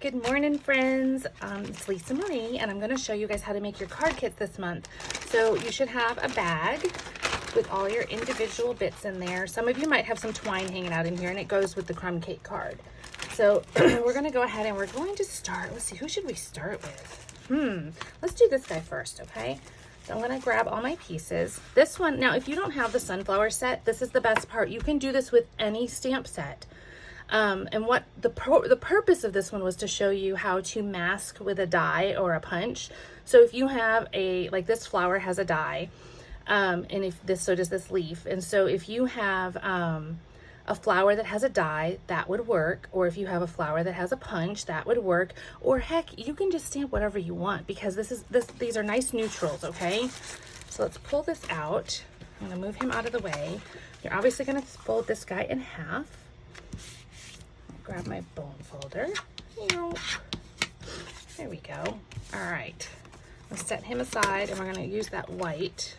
Good morning, friends. It's Lisa Marie, and I'm going to show you guys how to make your card kits this month. So you should have a bag with all your individual bits in there. Some of you might have some twine hanging out in here, and it goes with the crumb cake card. So we're going to go ahead and we're going to start. Let's see, who should we start with? Let's do this guy first, okay? So I'm going to grab all my pieces. This one, now if you don't have the sunflower set, this is the best part. You can do this with any stamp set. And what the purpose of this one was to show you how to mask with a die or a punch. So if you have like this flower has a die, and so does this leaf. And so if you have, a flower that has a die, that would work. Or if you have a flower that has a punch, that would work. Or heck, you can just stamp whatever you want because these are nice neutrals, okay? So let's pull this out. I'm gonna move him out of the way. You're obviously gonna fold this guy in half. Grab my bone folder. There we go. All right, let's set him aside and we're gonna use that white.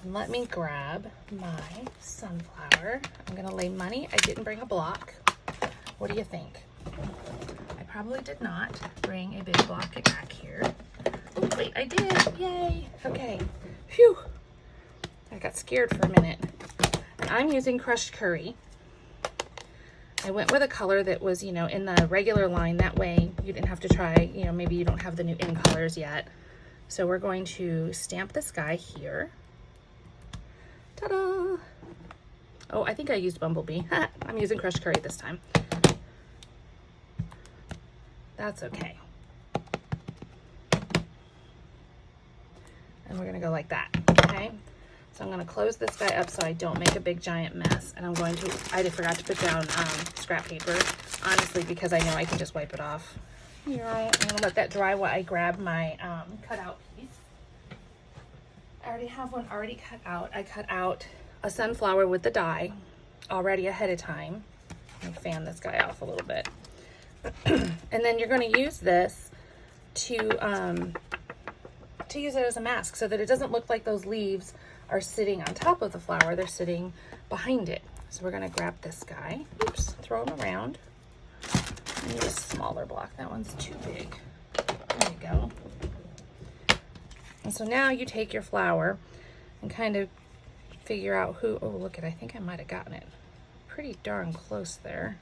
And let me grab my sunflower. I'm gonna lay money. I didn't bring a block. What do you think? I probably did not bring a big block back here. Oh, wait, I did, yay. Okay, phew. I got scared for a minute. And I'm using crushed curry. I went with a color that was, in the regular line. That way you didn't have to try, maybe you don't have the new in colors yet. So we're going to stamp this guy here. Ta-da! Oh, I think I used Bumblebee. I'm using crushed curry this time. That's okay. And we're gonna go like that, okay? So I'm going to close this guy up so I don't make a big giant mess. And I forgot to put down scrap paper, honestly, because I know I can just wipe it off. I'm going to let that dry while I grab my cutout piece. I already have one already cut out. I cut out a sunflower with the die already ahead of time. Let me fan this guy off a little bit. And then you're going to use this to use it as a mask so that it doesn't look like those leaves are sitting on top of the flower, they're sitting behind it. So we're gonna grab this guy, oops, throw him around. I need a smaller block, that one's too big. There we go. And so now you take your flower and kind of figure out I think I might have gotten it pretty darn close there.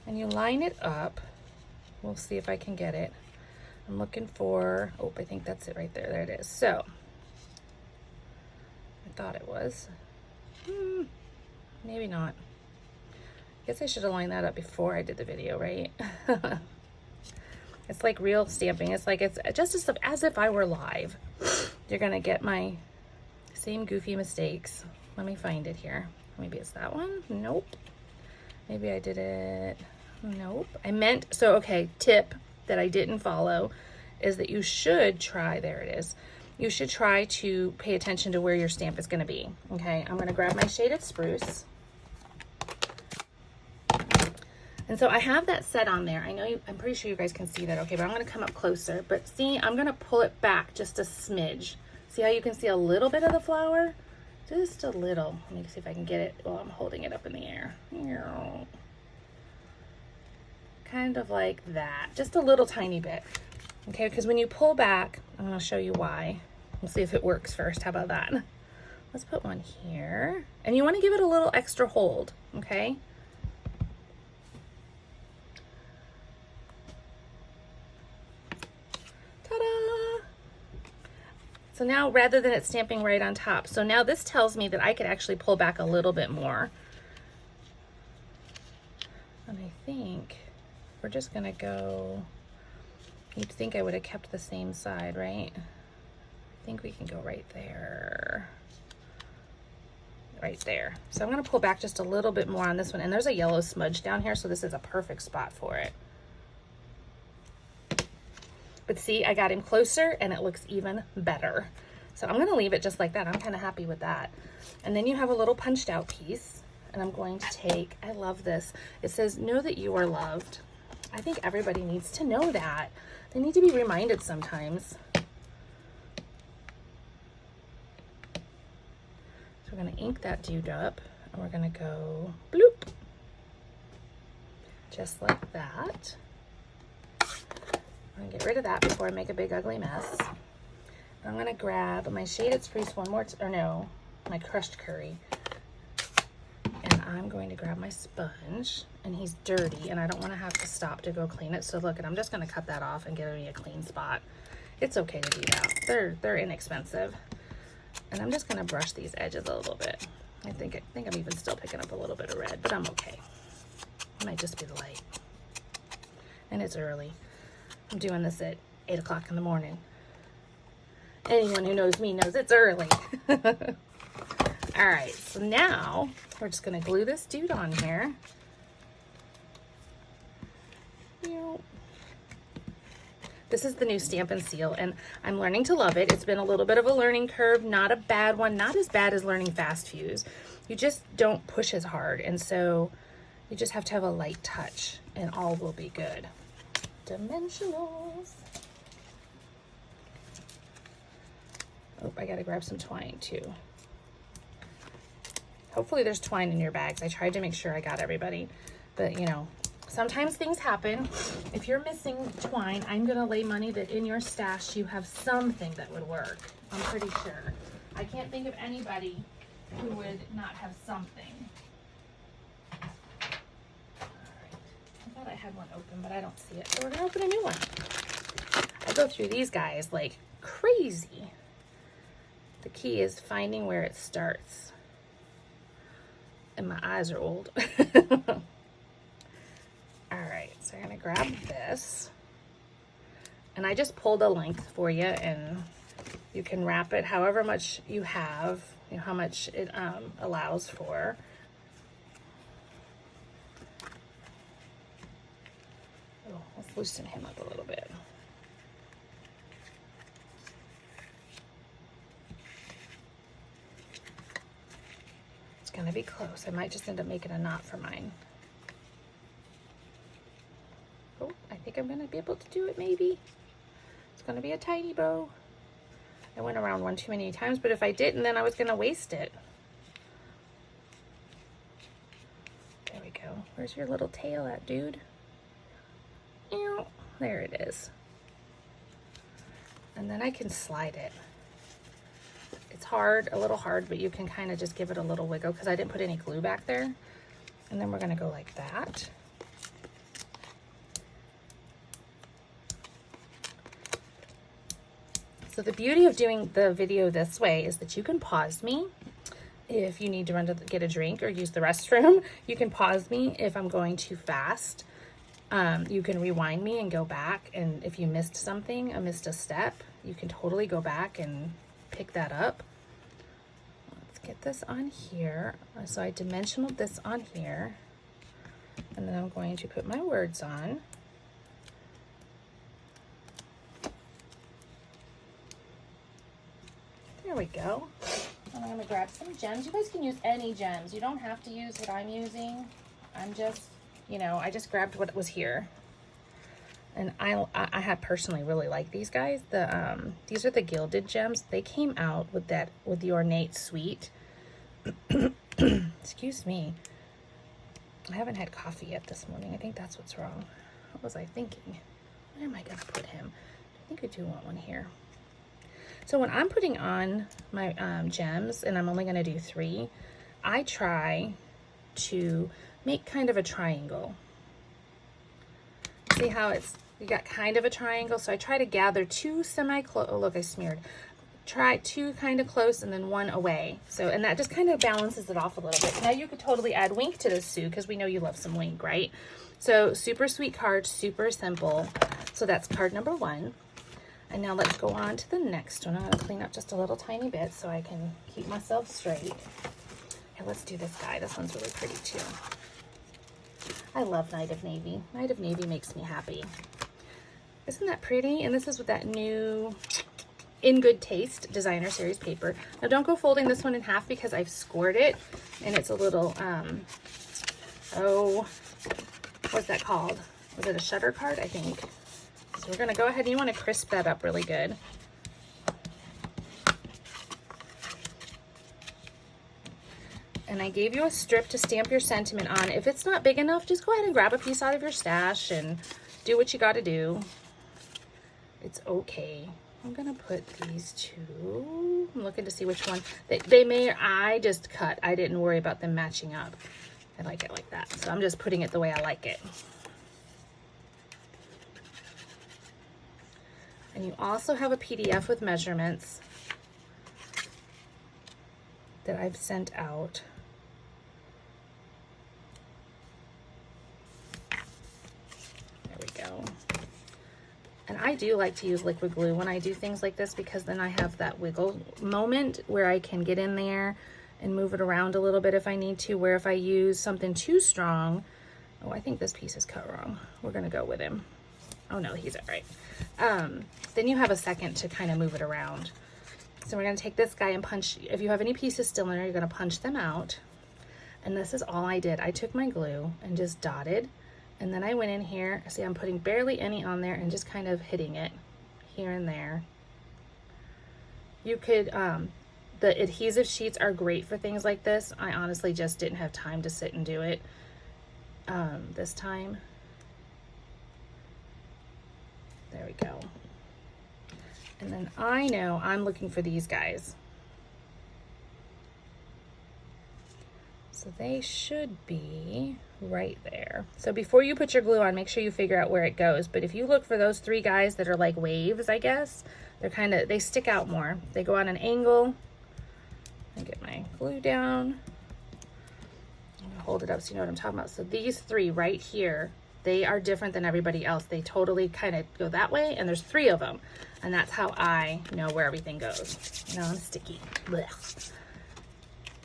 And you line it up. We'll see if I can get it. I'm looking for, I think that's it right there, there it is. So, thought it was. Maybe not. I guess I should have lined that up before I did the video, right? It's like real stamping. It's like it's just as if I were live. You're gonna get my same goofy mistakes. Let me find it here. Maybe it's that one. Nope. Maybe I did it. Nope. Tip that I didn't follow is that you should try, there it is. You should try to pay attention to where your stamp is going to be. Okay, I'm going to grab my shaded spruce. And so I have that set on there. I'm pretty sure you guys can see that. Okay, but I'm going to come up closer. But see, I'm going to pull it back just a smidge. See how you can see a little bit of the flower? Just a little. Let me see if I can get it while I'm holding it up in the air. Kind of like that. Just a little tiny bit. Okay, because when you pull back, I'm going to show you why. We'll see if it works first. How about that? Let's put one here. And you want to give it a little extra hold, okay? Ta-da! So now, rather than it stamping right on top, so now this tells me that I could actually pull back a little bit more. And I think we're just going to go... You'd think I would have kept the same side, right? I think we can go right there. Right there. So I'm gonna pull back just a little bit more on this one. And there's a yellow smudge down here, so this is a perfect spot for it. But see, I got him closer and it looks even better. So I'm gonna leave it just like that. I'm kind of happy with that. And then you have a little punched out piece. And I'm going to take, I love this. It says, know that you are loved. I think everybody needs to know that. They need to be reminded sometimes. So we're going to ink that dude up, and we're going to go bloop. just like that. I'm gonna get rid of that before I make a big ugly mess. I'm gonna grab my Shaded Spruce one more, or no, my crushed curry. And I'm going to grab my sponge, and he's dirty and I don't wanna have to stop to go clean it. So look, and I'm just gonna cut that off and get me a clean spot. It's okay to do that. They're inexpensive. And I'm just gonna brush these edges a little bit. I think I'm even still picking up a little bit of red, but I'm okay. It might just be the light. And it's early. I'm doing this at 8 o'clock in the morning. Anyone who knows me knows it's early. All right, so now we're just gonna glue this dude on here. This is the new Stampin' Seal, and I'm learning to love it. It's been a little bit of a learning curve, not a bad one, not as bad as learning Fast Fuse. You just don't push as hard, and so you just have to have a light touch, and all will be good. Dimensionals. Oh, I gotta grab some twine too. Hopefully there's twine in your bags. I tried to make sure I got everybody, but you know, sometimes things happen. If you're missing twine, I'm gonna lay money that in your stash you have something that would work. I'm pretty sure. I can't think of anybody who would not have something. All right. I thought I had one open, but I don't see it. So we're gonna open a new one. I go through these guys like crazy. The key is finding where it starts. And my eyes are old. Alright, so I'm going to grab this. And I just pulled a length for you, and you can wrap it however much you have, you know, how much it allows for. Oh, let's loosen him up a little bit. It's going to be close. I might just end up making a knot for mine. Oh, I think I'm going to be able to do it maybe. It's going to be a tiny bow. I went around one too many times, but if I didn't, then I was going to waste it. There we go. Where's your little tail at, dude? Ew. There it is. And then I can slide it. It's hard, a little hard, but you can kind of just give it a little wiggle because I didn't put any glue back there. And then we're going to go like that. So the beauty of doing the video this way is that you can pause me if you need to run to get a drink or use the restroom. You can pause me if I'm going too fast. You can rewind me and go back, and if you missed something, missed a step, you can totally go back and pick that up. Let's get this on here. So I dimensional this on here, and then I'm going to put my words on. There we go. And I'm going to grab some gems. You guys can use any gems. You don't have to use what I'm using. I'm just, you know, I just grabbed what was here. And I have personally really like these guys. These are the gilded gems. They came out with the ornate suite. Excuse me. I haven't had coffee yet this morning. I think that's what's wrong. What was I thinking? Where am I going to put him? I think I do want one here. So when I'm putting on my gems, and I'm only going to do 3, I try to make kind of a triangle. See how you got kind of a triangle? So I try to gather 2 semi-close. Oh, look, I smeared. Try 2 kind of close and then 1 away. So, and that just kind of balances it off a little bit. Now you could totally add wink to this, Sue, because we know you love some wink, right? So super sweet card, super simple. So that's card number 1. And now let's go on to the next one. I'm going to clean up just a little tiny bit so I can keep myself straight. Here, let's do this guy. This one's really pretty too. I love Night of Navy. Night of Navy makes me happy. Isn't that pretty? And this is with that new In Good Taste Designer Series paper. Now don't go folding this one in half because I've scored it and it's a little, oh, what's that called? Was it a shutter card? I think. So we're going to go ahead and you want to crisp that up really good. And I gave you a strip to stamp your sentiment on. If it's not big enough, just go ahead and grab a piece out of your stash and do what you got to do. It's okay. I'm gonna put these two. I'm looking to see which one. I just cut. I didn't worry about them matching up. I like it like that. So I'm just putting it the way I like it. And you also have a PDF with measurements that I've sent out. There we go. And I do like to use liquid glue when I do things like this, because then I have that wiggle moment where I can get in there and move it around a little bit if I need to, where if I use something too strong, oh, I think this piece is cut wrong. We're gonna go with him. Oh no, he's all right. Then you have a second to kind of move it around. So we're gonna take this guy and punch, if you have any pieces still in there, you're gonna punch them out. And this is all I did. I took my glue and just dotted, and then I went in here, see I'm putting barely any on there and just kind of hitting it here and there. You could, the adhesive sheets are great for things like this. I honestly just didn't have time to sit and do it this time. There we go. And then I know I'm looking for these guys. So they should be right there. So before you put your glue on, make sure you figure out where it goes. But if you look for those three guys that are like waves, I guess, they stick out more. They go on an angle. I get my glue down. I'm gonna hold it up so you know what I'm talking about. So these three right here, they are different than everybody else. They totally kind of go that way, and there's three of them. And that's how I know where everything goes. Now I'm sticky. Blech.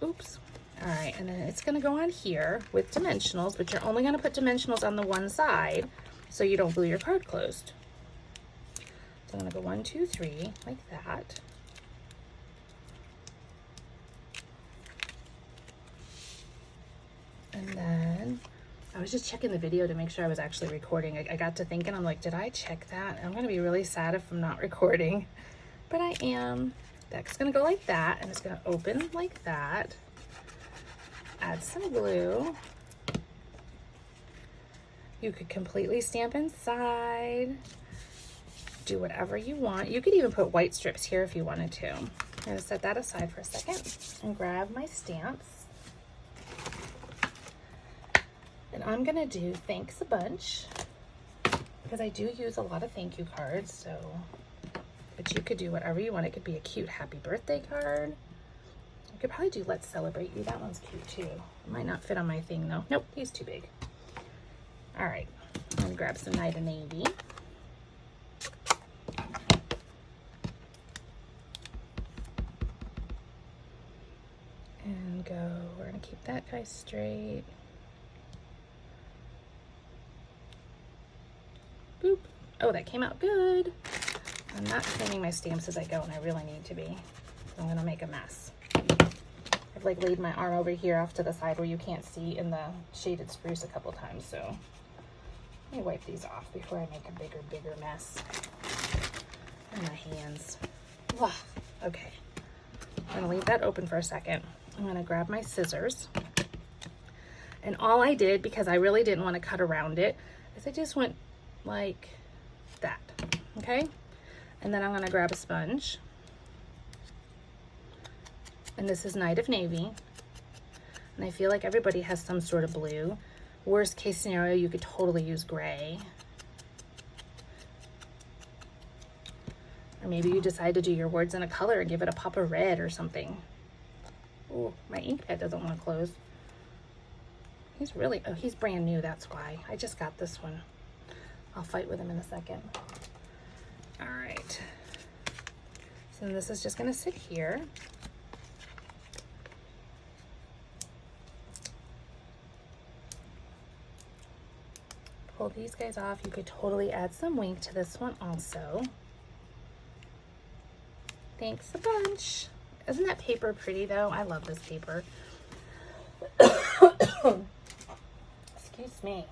Oops. All right, and then it's gonna go on here with dimensionals, but you're only gonna put dimensionals on the one side so you don't glue your card closed. So I'm gonna go 1, 2, 3, like that. And then I was just checking the video to make sure I was actually recording. I got to thinking, I'm like, did I check that? I'm gonna be really sad if I'm not recording, but I am. That's gonna go like that, and it's gonna open like that. Add some glue. You could completely stamp inside. Do whatever you want. You could even put white strips here if you wanted to. I'm gonna set that aside for a second and grab my stamps. And I'm gonna do thanks a bunch, because I do use a lot of thank you cards, so, but you could do whatever you want. It could be a cute happy birthday card. You could probably do let's celebrate you. That one's cute too. It might not fit on my thing though. Nope, he's too big. All right, I'm gonna grab some Night of Navy. And go, we're gonna keep that guy straight. Boop. Oh, that came out good. I'm not cleaning my stamps as I go, and I really need to be. So I'm gonna make a mess. I've like laid my arm over here off to the side where you can't see in the shaded spruce a couple times, so let me wipe these off before I make a bigger mess. And my hands. Ugh. Okay. I'm gonna leave that open for a second. I'm gonna grab my scissors. And all I did, because I really didn't want to cut around it, is I just went like that, okay? And then I'm gonna grab a sponge. And this is Night of Navy. And I feel like everybody has some sort of blue. Worst case scenario, you could totally use gray. Or maybe you decide to do your words in a color and give it a pop of red or something. Oh, my ink pad doesn't want to close. He's really, oh, he's brand new, that's why. I just got this one. I'll fight with him in a second. All right. So this is just gonna sit here. Pull these guys off. You could totally add some wink to this one also. Thanks a bunch. Isn't that paper pretty though? I love this paper. Excuse me.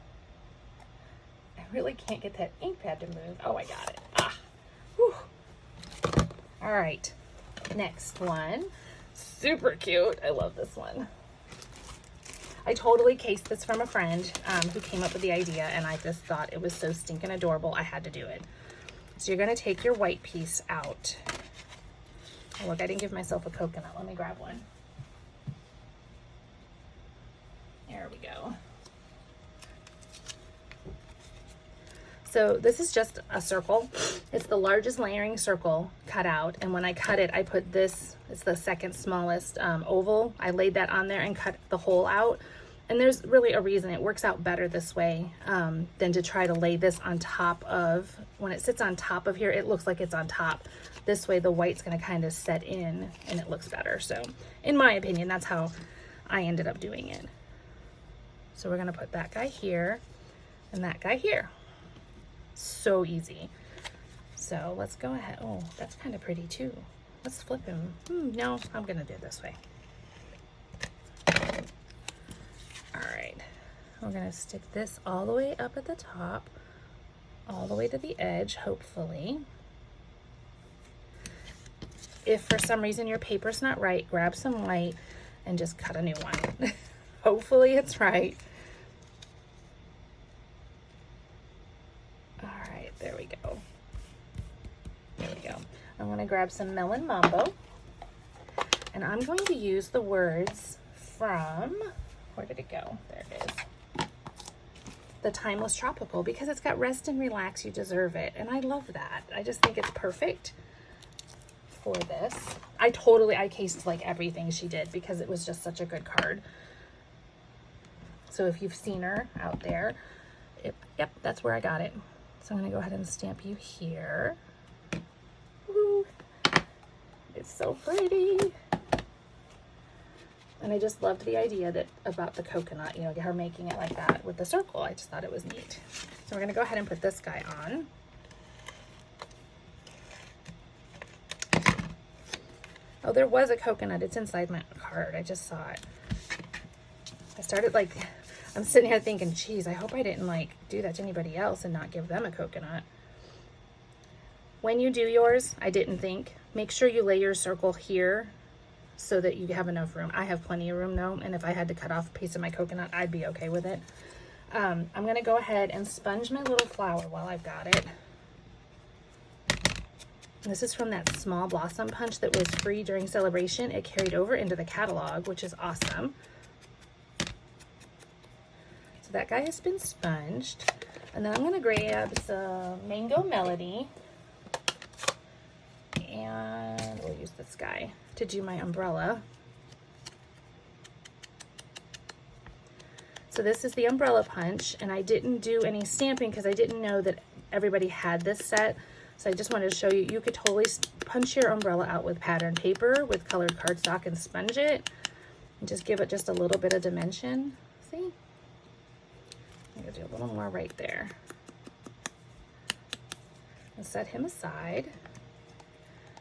I really can't get that ink pad to move. Oh, I got it. Ah. Whew. All right. Next one. Super cute. I love this one. I totally cased this from a friend who came up with the idea, and I just thought it was so stinking adorable, I had to do it. So you're gonna take your white piece out. Oh, look, I didn't give myself a coconut. Let me grab one. There we go. So this is just a circle. It's the largest layering circle cut out. And when I cut it, I put this, it's the second smallest oval. I laid that on there and cut the hole out. And there's really a reason. It works out better this way than to try to lay this on top of, when it sits on top of here, it looks like it's on top. This way the white's gonna kind of set in and it looks better. So in my opinion, that's how I ended up doing it. So we're gonna put that guy here and that guy here. So easy. So let's go ahead. Oh, that's kind of pretty too. Let's flip him. No, I'm gonna do it this way. All right, we're gonna stick this all the way up at the top, all the way to the edge, hopefully. If for some reason your paper's not right, grab some white and just cut a new one. Hopefully it's right. There we go. There we go. I'm going to grab some Melon Mambo. And I'm going to use the words from, where did it go? There it is. The Timeless Tropical, because it's got rest and relax, you deserve it. And I love that. I just think it's perfect for this. I cased like everything she did because it was just such a good card. So if you've seen her out there, yep, that's where I got it. So I'm gonna go ahead and stamp you here. Woo. It's so pretty. And I just loved the idea about the coconut, you know, her making it like that with the circle. I just thought it was neat. So we're gonna go ahead and put this guy on. Oh, there was a coconut. It's inside my card. I just saw it. I started like, I'm sitting here thinking, geez, I hope I didn't like do that to anybody else and not give them a coconut. When you do yours, I didn't think, make sure you lay your circle here so that you have enough room. I have plenty of room though, and if I had to cut off a piece of my coconut, I'd be okay with it. I'm gonna go ahead and sponge my little flower while I've got it. This is from that small blossom punch that was free during celebration. It carried over into the catalog, which is awesome. So that guy has been sponged. And then I'm gonna grab some Mango Melody and we'll use this guy to do my umbrella. So this is the umbrella punch, and I didn't do any stamping because I didn't know that everybody had this set. So I just wanted to show you, you could totally punch your umbrella out with pattern paper, with colored cardstock, and sponge it, and just give it just a little bit of dimension. See? I'm gonna do a little more right there. And set him aside.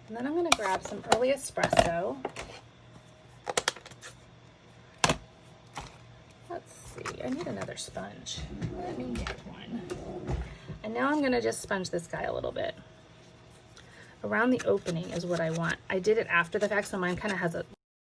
And then I'm gonna grab some early espresso. Let's see, I need another sponge. Let me get one. And now I'm gonna just sponge this guy a little bit. Around the opening is what I want. I did it after the fact, so mine kind of has a